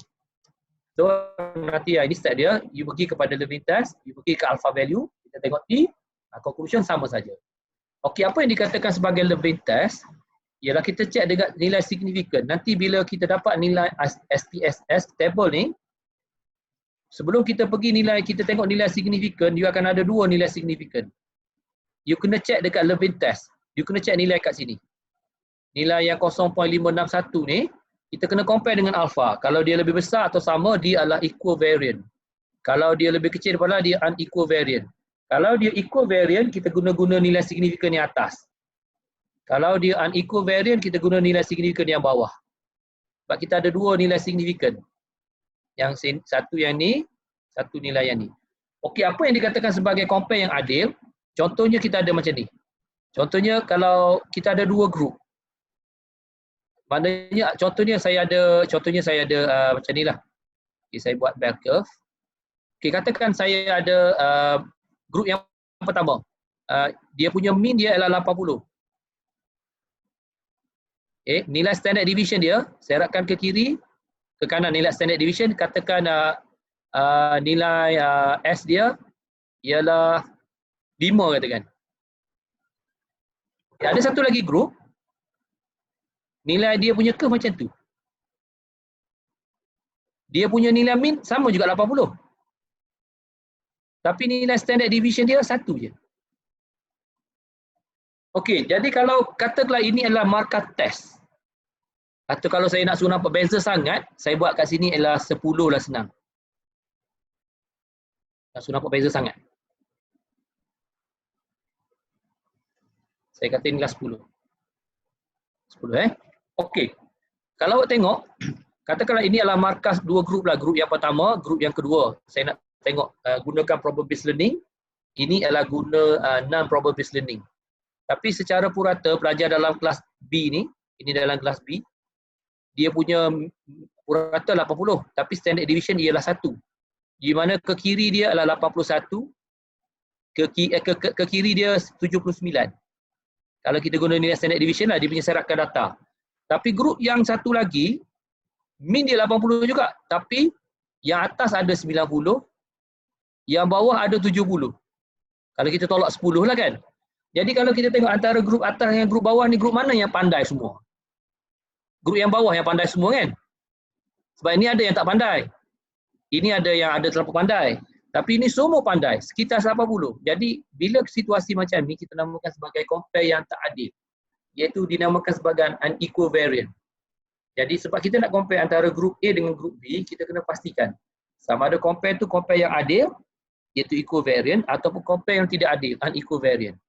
So nanti ini step dia, you pergi kepada Levene test, you pergi ke alpha value, kita tengok T, conclusion sama saja. Okey, apa yang dikatakan sebagai Levene test ialah kita check dengan nilai signifikan. Nanti bila kita dapat nilai SPSS table ni, sebelum kita pergi kita tengok nilai signifikan, you akan ada dua nilai signifikan. You kena check dekat Levene test. You kena check nilai kat sini. Nilai yang 0.561 ni, kita kena compare dengan alpha. Kalau dia lebih besar atau sama, dia adalah equal variant. Kalau dia lebih kecil daripada, dia unequal variant. Kalau dia equal variant, kita guna nilai signifikan yang atas. Kalau dia unequal variant, kita guna nilai signifikan yang bawah. Sebab kita ada dua nilai signifikan. Yang satu yang ni, satu nilai yang ni. Okey, apa yang dikatakan sebagai compare yang adil? Contohnya kita ada macam ni. Contohnya kalau kita ada dua group. Maknanya contohnya saya ada macam ni lah. Okay, saya buat bell curve. Okay, katakan saya ada group yang pertama. Dia punya mean dia adalah 80. Okay, nilai standard deviation dia, saya rakkan ke kiri, ke kanan nilai standard deviation, katakan nilai S dia ialah 5 katakan. Okay, ada satu lagi group, nilai dia punya curve macam tu. Dia punya nilai mean sama juga 80. Tapi nilai standard deviation dia 1 je. Okey, jadi kalau katakanlah ini adalah markah test. Atau kalau saya nak suruh nampak beza sangat, saya buat kat sini adalah 10 lah senang. Nak suruh nampak beza sangat. Saya kata inilah 10. 10 Okey. Kalau awak tengok, katakanlah ini adalah markas dua grup lah. Grup yang pertama, grup yang kedua. Saya nak tengok gunakan probable based learning. Ini adalah guna non-probable based learning. Tapi secara purata, pelajar dalam kelas B ni, ini dalam kelas B, dia punya purata 80. Tapi standard deviation ialah 1. Di mana ke kiri dia adalah 81, ke kiri dia 79. Kalau kita guna nilai standard deviation lah, dia punya seratkan data. Tapi grup yang satu lagi, mean dia 80 juga. Tapi yang atas ada 90, yang bawah ada 70. Kalau kita tolak 10 lah kan. Jadi kalau kita tengok antara grup atas dengan grup bawah ni, grup mana yang pandai semua? Grup yang bawah yang pandai semua kan? Sebab ini ada yang tak pandai. Ini ada yang ada terlalu pandai. Tapi ini semua pandai, sekitar 80. Jadi bila situasi macam ni kita namakan sebagai compare yang tak adil. Iaitu dinamakan sebagai unequal variant. Jadi sebab kita nak compare antara grup A dengan grup B, kita kena pastikan sama ada compare tu compare yang adil, iaitu equal variant, ataupun compare yang tidak adil, unequal variant.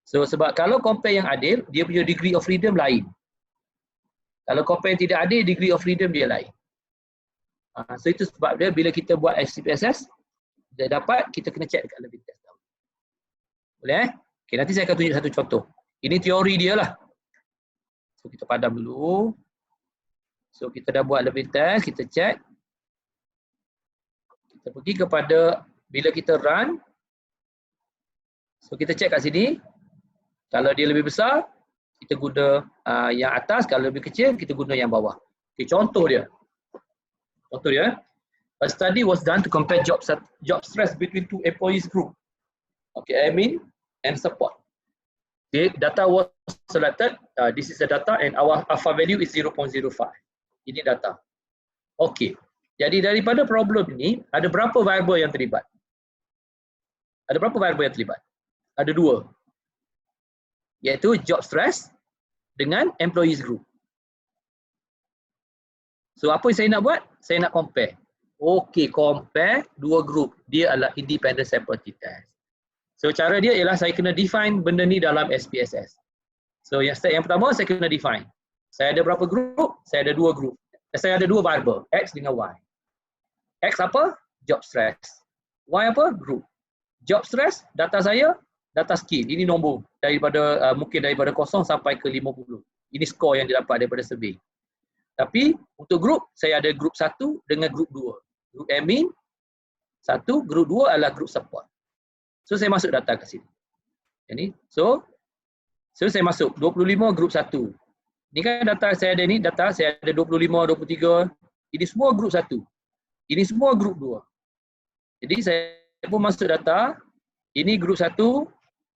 So sebab kalau compare yang adil, dia punya degree of freedom lain. Kalau compare yang tidak adil, degree of freedom dia lain. So itu sebab dia bila kita buat SPSS, dah dapat, kita kena check dekat Levin test. Boleh? Okay, nanti saya akan tunjuk satu contoh. Ini teori dia lah. So kita padam dulu. So kita dah buat Levin test, kita check. Kita pergi kepada bila kita run. So kita check kat sini. Kalau dia lebih besar, kita guna yang atas. Kalau lebih kecil, kita guna yang bawah. Okay, contoh dia. Contoh dia. A study was done to compare job stress between two employees group. Okay, admin and support. Okay, data was selected. This is the data and our alpha value is 0.05. Ini data. Okay. Jadi daripada problem ini, ada berapa variable yang terlibat? Ada berapa variable yang terlibat? Ada 2. Iaitu job stress dengan employees group. So apa yang saya nak buat? Saya nak compare. Okay, compare 2 group. Dia adalah independent sample test. So cara dia ialah saya kena define benda ni dalam SPSS. So yang step yang pertama saya kena define. Saya ada berapa group? Saya ada 2 group. Saya ada 2 variable, X dengan Y. X apa? Job stress. Y apa? Group. Job stress, data saya, data skill. Ini nombor daripada mungkin daripada 0 sampai ke 50. Ini skor yang didapat daripada survey. Tapi untuk group, saya ada group 1 dengan group 2. Group admin 1, group 2 adalah group support. So saya masuk data ke sini. Ini. So saya masuk 25 group 1. Ini kan data saya ada ni, data saya ada 25, 23. Ini semua group 1. Ini semua group 2. Jadi saya pun masuk data, ini group 1,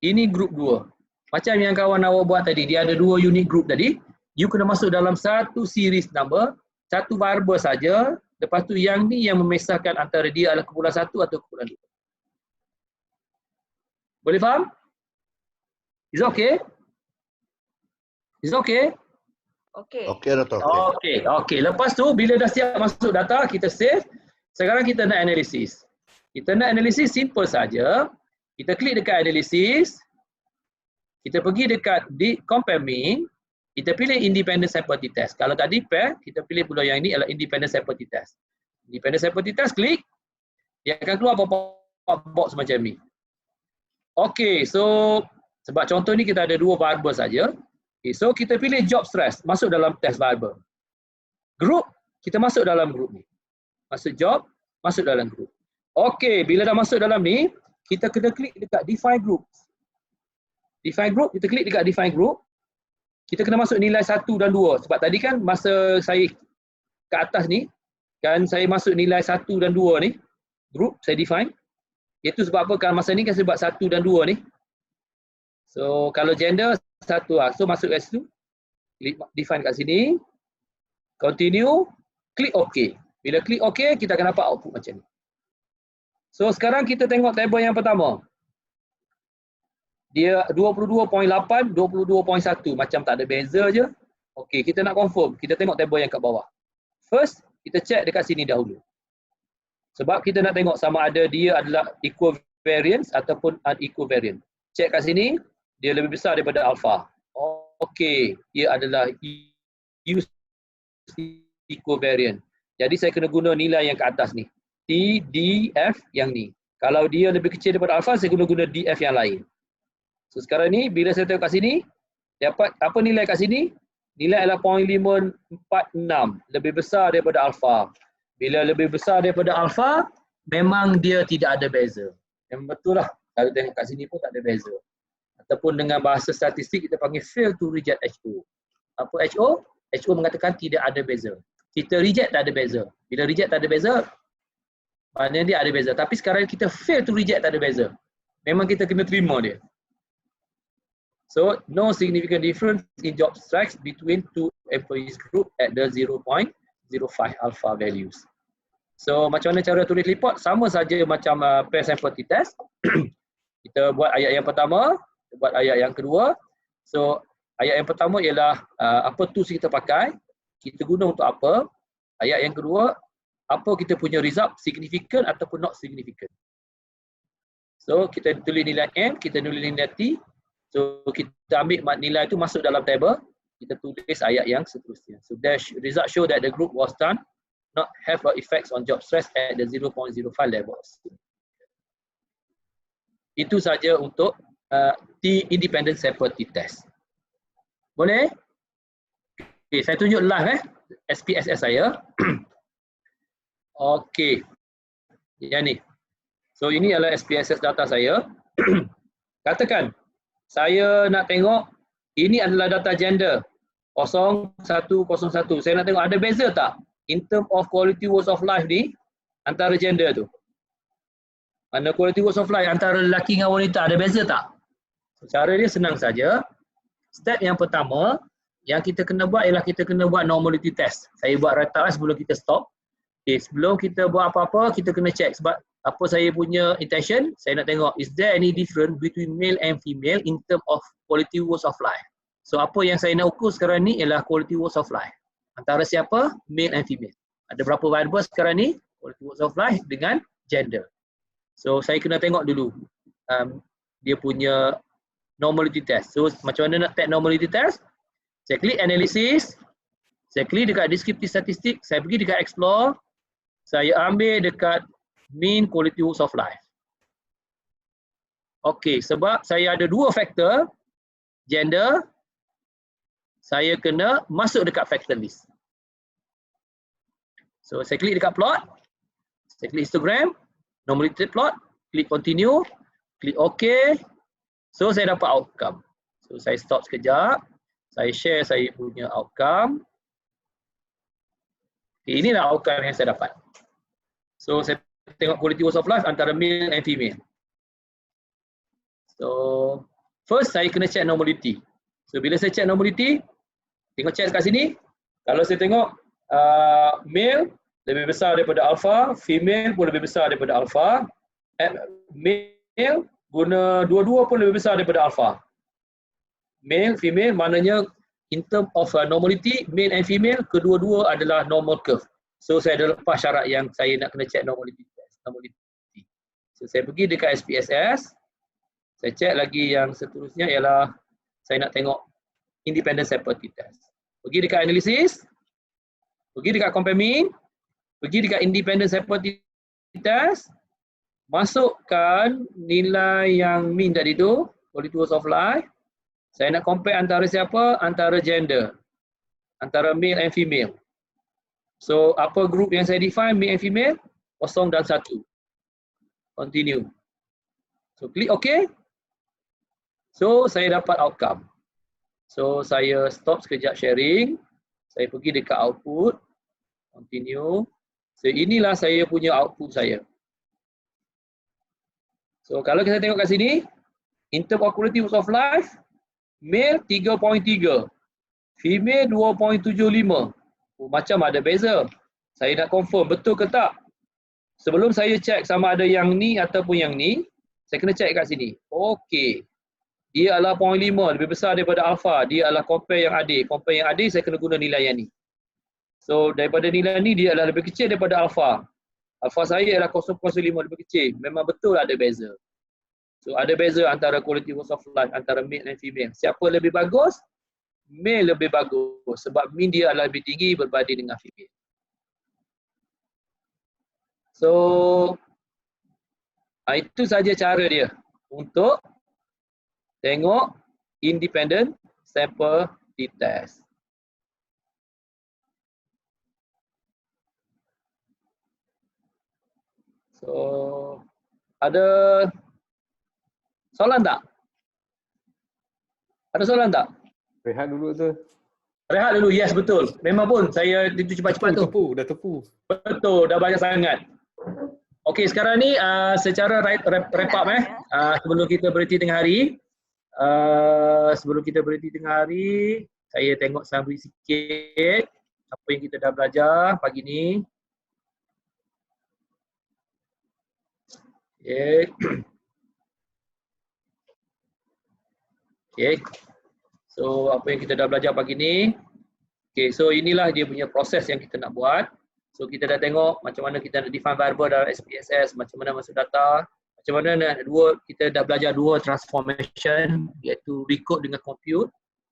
ini group 2. Macam yang kawan awak buat tadi, dia ada 2 unit group tadi. You kena masuk dalam satu series number, satu variable saja. Lepas tu yang ni yang memisahkan antara dia adalah kumpulan 1 atau kumpulan 2. Boleh faham? Is okay? Is okay? Okay. Okey, Doktor. Okay. Lepas tu bila dah siap masuk data, kita save. Sekarang kita nak analisis. Kita nak analisis simple saja. Kita klik dekat analisis. Kita pergi dekat compare mean. Kita pilih independent sample t-test. Kalau tadi pair, kita pilih pula yang ini adalah independent sample t-test. Independent sample t-test, klik. Dia akan keluar pop-up box macam ni. Okay, so sebab contoh ni kita ada 2 variable saja. Okay, so kita pilih job stress, masuk dalam test variable. Group, kita masuk dalam group ni. Masuk job, masuk dalam group. Okay, bila dah masuk dalam ni, kita kena klik dekat define group. Define group, kita klik dekat define group. Kita kena masuk nilai 1 dan 2. Sebab tadi kan masa saya ke atas ni, kan saya masuk nilai 1 dan 2 ni, group saya define. Itu sebab apa? Kan masa ni kan sebab 1 dan 2 ni. So kalau gender 1 lah. So masuk kat situ, define kat sini, continue, klik OK. Bila klik OK, kita akan dapat output macam ni. So sekarang kita tengok table yang pertama. Dia 22.8, 22.1. Macam tak ada beza je. Okey, kita nak confirm. Kita tengok table yang kat bawah. First, kita check dekat sini dahulu. Sebab kita nak tengok sama ada dia adalah equal variance ataupun unequal variance. Check kat sini, dia lebih besar daripada alpha. Okey, dia adalah equal variance. Jadi saya kena guna nilai yang ke atas ni. T, D, F yang ni. Kalau dia lebih kecil daripada alpha, saya guna DF yang lain. So sekarang ni bila saya tengok kat sini, dapat apa nilai kat sini? Nilai adalah 0.546, lebih besar daripada alpha. Bila lebih besar daripada alpha, memang dia tidak ada beza. Yang betul lah, kalau tengok kat sini pun tak ada beza. Ataupun dengan bahasa statistik kita panggil fail to reject HO. Apa HO? HO mengatakan tidak ada beza. Kita reject tak ada beza. Bila reject tak ada beza, maknanya dia ada beza. Tapi sekarang kita fail to reject tak ada beza. Memang kita kena terima dia. So, no significant difference in job stress between two employees group at the 0.05 alpha values. So, macam mana cara tulis report? Sama saja macam pair sample t-test. Kita buat ayat yang pertama, kita buat ayat yang kedua. So, ayat yang pertama ialah apa tools kita pakai, kita guna untuk apa. Ayat yang kedua, apa kita punya result, significant ataupun not significant. So, kita tulis nilai M, kita tulis nilai T. So kita ambil nilai itu masuk dalam table, kita tulis ayat yang seterusnya. So result show that the group was done not have an effects on job stress at the 0.05 levels. Itu saja untuk T-independent sample t-test. Boleh? Okay, saya tunjuk live SPSS saya. Okey. Yang ni. So ini adalah SPSS data saya. Katakan saya nak tengok ini adalah data gender 0101. Saya nak tengok ada beza tak in term of quality words of life ni antara gender tu. Mana quality words of life antara lelaki dengan wanita ada beza tak? Cara dia senang saja. Step yang pertama yang kita kena buat ialah kita kena buat normality test. Saya buat rata sebelum kita stop. Okay, sebelum kita buat apa-apa, kita kena check sebab apa saya punya intention, saya nak tengok is there any difference between male and female in term of quality words of life. So apa yang saya nak ukur sekarang ni ialah quality words of life. Antara siapa? Male and female. Ada berapa variable sekarang ni? Quality words of life dengan gender. So saya kena tengok dulu dia punya normality test. So macam mana nak tag normality test? Saya klik analysis, saya klik dekat descriptive statistik, saya pergi dekat explore, saya ambil dekat mean quality words of life. Okey, sebab saya ada dua faktor, gender, saya kena masuk dekat factor list. So saya klik dekat plot, saya klik histogram, normality plot, klik continue, klik OK. So saya dapat outcome. So saya stop sekejap, saya share saya punya outcome. Okay, inilah outcome yang saya dapat. So saya tengok quality words of life antara male and female. So first saya kena check normality. So bila saya check normality, tengok check dekat sini. Kalau saya tengok male lebih besar daripada alpha, female pun lebih besar daripada alpha. Male guna dua-dua pun lebih besar daripada alpha. Male, female maknanya in term of normality, male and female kedua-dua adalah normal curve. So saya ada lepas syarat yang saya nak kena check normality test. So saya pergi dekat SPSS, saya check lagi yang seterusnya ialah saya nak tengok independent sample t-test. Pergi dekat analysis, pergi dekat compare mean, pergi dekat independent sample t-test, masukkan nilai yang mean tadi tu, quality words of life. Saya nak compare antara siapa? Antara gender. Antara male and female. So apa group yang saya define, male and female? 0 dan 1. Continue. So klik OK. So saya dapat outcome. So saya stop sekejap sharing. Saya pergi dekat output. Continue. So inilah saya punya output saya. So kalau kita tengok kat sini, in term of quality words of life, male 3.3, female 2.75. Macam ada beza. Saya nak confirm betul ke tak? Sebelum saya check sama ada yang ni ataupun yang ni, saya kena check kat sini. Okey. Dia adalah 0.5, lebih besar daripada alpha. Dia adalah compare yang adik. Compare yang adik saya kena guna nilai yang ni. So daripada nilai ni dia adalah lebih kecil daripada alpha. Alpha saya adalah 0.5 lebih kecil. Memang betul ada beza. So ada beza antara quality words of life antara male dan female. Siapa lebih bagus? Male lebih bagus sebab mean dia adalah lebih tinggi berbanding dengan female. So itu saja cara dia untuk tengok independent sample t-test. So ada soalan tak? Ada soalan tak? Rehat dulu tu. Rehat dulu, yes betul. Memang pun saya itu cepat-cepat tu. Dah tepu. Betul, dah banyak sangat. Okey, sekarang ni secara wrap up sebelum kita berhenti tengah hari. Saya tengok summary sikit apa yang kita dah belajar pagi ni. Okay. So apa yang kita dah belajar pagi ni. Okay, so inilah dia punya proses yang kita nak buat. So kita dah tengok macam mana kita nak define variable dalam SPSS, macam mana masuk data, macam mana kita dah belajar dua transformation iaitu recode dengan compute.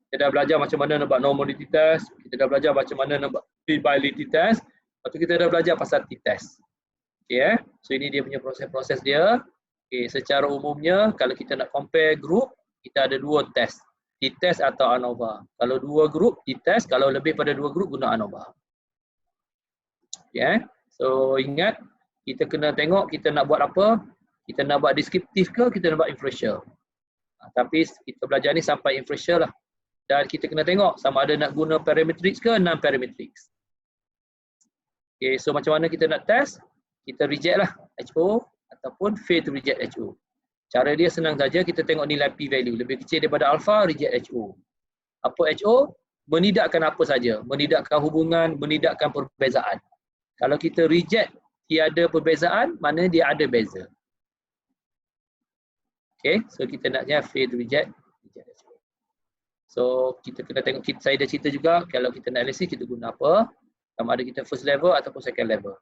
Kita dah belajar macam mana nak buat normality test, kita dah belajar macam mana nak buat feasibility test, lepas tu kita dah belajar pasal t-test. Okay, so ini dia punya proses-proses dia. Okay, secara umumnya kalau kita nak compare group, kita ada 2 test. T-test atau ANOVA. Kalau 2 group, T-test. Kalau lebih pada 2 group, guna ANOVA. Okay. So ingat, kita kena tengok kita nak buat apa. Kita nak buat deskriptif ke, kita nak buat inferential. Tapi kita belajar ni sampai inferential lah. Dan kita kena tengok sama ada nak guna parametrics ke non-parametrics. Okay, so macam mana kita nak test? Kita reject lah HO ataupun fail to reject HO. Cara dia senang saja, kita tengok nilai p-value. Lebih kecil daripada alpha, reject HO. Apa HO? Menidakkan apa saja. Menidakkan hubungan, menidakkan perbezaan. Kalau kita reject tiada perbezaan, maknanya dia ada beza. Okay, so kita naknya fail to reject HO. So kita kena tengok, saya dah cerita juga, kalau kita nak analisis, kita guna apa? Sama ada kita first level ataupun second level.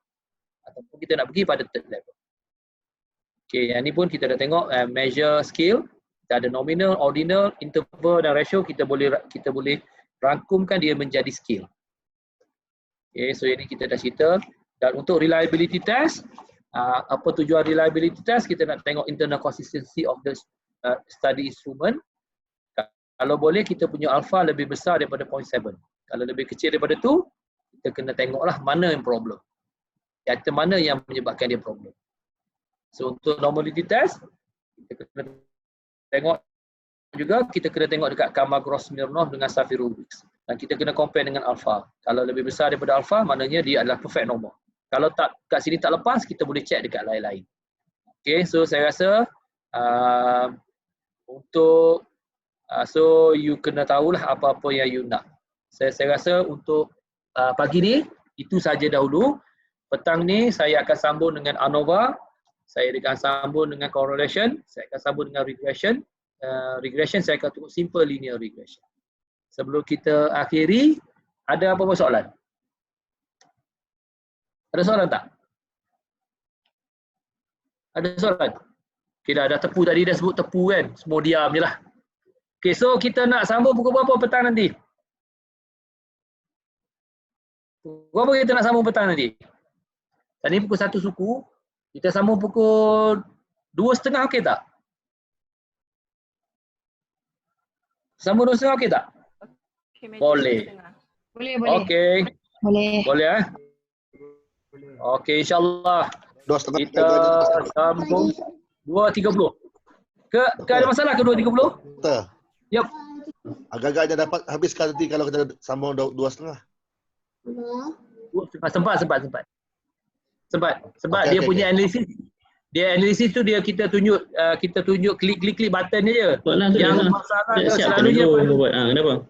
Ataupun kita nak pergi pada third level. Okay, yang ni pun kita dah tengok measure scale. Kita ada nominal, ordinal, interval dan ratio. Kita boleh rangkumkan dia menjadi scale. Okay, so ini kita dah cerita. Dan untuk reliability test, apa tujuan reliability test? Kita nak tengok internal consistency of the study instrument. Kalau boleh kita punya alpha lebih besar daripada 0.7. Kalau lebih kecil daripada tu, kita kena tengoklah mana yang problem. Data mana yang menyebabkan dia problem. So untuk normality test, kita kena tengok juga, kita kena tengok dekat Kolmogorov-Smirnov dengan Safirovic. Dan kita kena compare dengan alpha. Kalau lebih besar daripada alpha, maknanya dia adalah perfect normal. Kalau tak kat sini tak lepas, kita boleh check dekat lain-lain. Okay, so saya rasa so you kena tahulah apa-apa yang you nak. Saya rasa untuk pagi ni, itu saja dahulu. Petang ni saya akan sambung dengan ANOVA. Saya akan sambung dengan correlation, saya akan sambung dengan regression. Regression saya akan tengok simple linear regression. Sebelum kita akhiri, ada apa-apa soalan? Ada soalan tak? Ada soalan? Okay, dah tepu tadi, dah sebut tepu kan? Semua diam je lah. Okay, so kita nak sambung pukul berapa petang nanti? Pukul berapa kita nak sambung petang nanti? Tadi pukul 1 suku. Kita sambung pukul 2.30, okey tak? Sambung 2.30 okey tak? Okay, boleh. Boleh. Okey. Boleh. Boleh Okey, insyaAllah. 2.30 kita sambung 2.30. Ke ada masalah ke 2.30? Betul. Yup. Agak-agaknya dapat habiskan nanti kalau kita sambung 2.30. Sebab okay, dia punya analisis, analisis tu kita tunjuk klik button je. Yang masalah selalunya kenapa?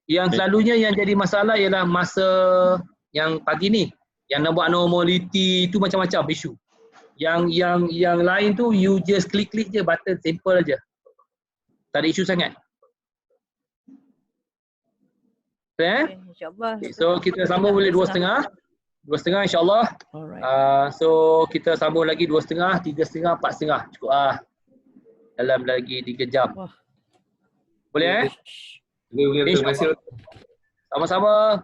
Yang selalunya yang jadi masalah ialah masa yang pagi ni. Yang nak buat normality tu macam-macam isu. Yang lain tu you just klik je button, simple aja. Tak ada isu sangat. Okay? InsyaAllah. So kita sambung boleh 2.30. 2.30 insyaAllah. So kita sambung lagi 2.30, 3.30, 4.30. Cukup lah. Dalam lagi 3 jam. Boleh Boleh. Terima kasih. Sama-sama.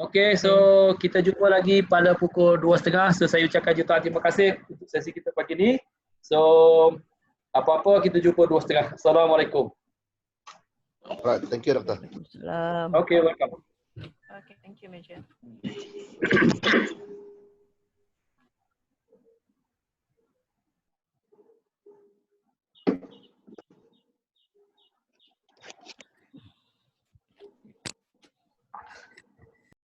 Okay, so kita jumpa lagi pada pukul 2.30. So saya ucapkan jutaan terima kasih untuk sesi kita pagi ni. So apa-apa kita jumpa 2.30. Assalamualaikum. Right, thank you Dr. Waalaikumsalam. Okay, welcome. Okay, thank you Major.